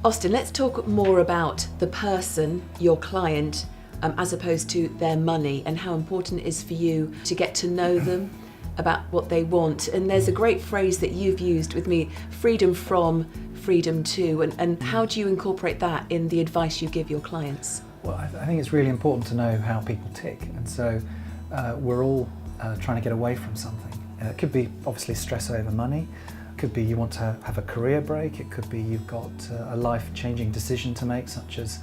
Austyn, let's talk more about the person, your client, as opposed to their money, and how important it is for you to get to know them, about what they want. And there's a great phrase that you've used with me, freedom from, freedom to, and how do you incorporate that in the advice you give your clients? Well, I think it's really important to know how people tick, and so we're all trying to get away from something. It could be obviously stress over money, it could be you want to have a career break, it could be you've got a life-changing decision to make, such as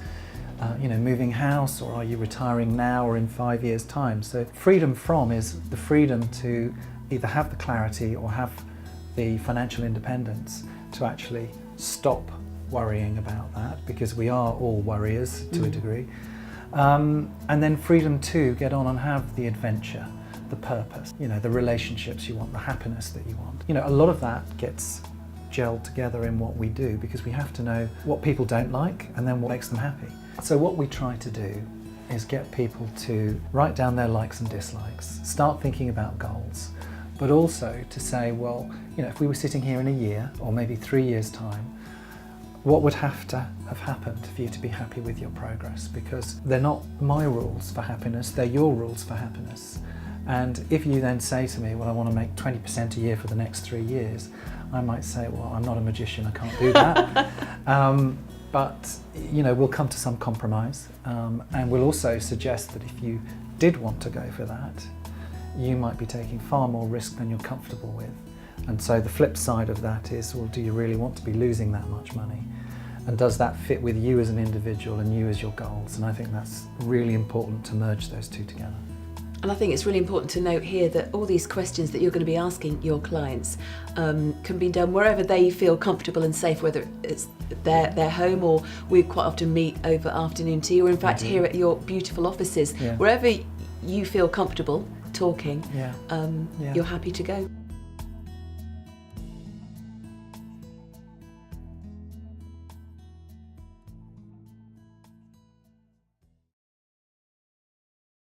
moving house, or are you retiring now or in 5 years' time. So freedom from is the freedom to either have the clarity or have the financial independence to actually stop worrying about that, because we are all worriers to a degree. And then freedom to get on and have the adventure, the purpose, the relationships you want, the happiness that you want. A lot of that gets gelled together in what we do, because we have to know what people don't like and then what makes them happy. So what we try to do is get people to write down their likes and dislikes, start thinking about goals, but also to say, well, if we were sitting here in a year or maybe 3 years' time, what would have to have happened for you to be happy with your progress? Because they're not my rules for happiness, they're your rules for happiness. And if you then say to me, well, I want to make 20% a year for the next 3 years, I might say, well, I'm not a magician, I can't do that. But we'll come to some compromise, and we'll also suggest that if you did want to go for that, you might be taking far more risk than you're comfortable with. And so the flip side of that is, well, do you really want to be losing that much money? And does that fit with you as an individual and you as your goals? And I think that's really important to merge those two together. And I think it's really important to note here that all these questions that you're going to be asking your clients can be done wherever they feel comfortable and safe, whether it's their home, or we quite often meet over afternoon tea, or in fact here at your beautiful offices. Wherever you feel comfortable talking, you're happy to go.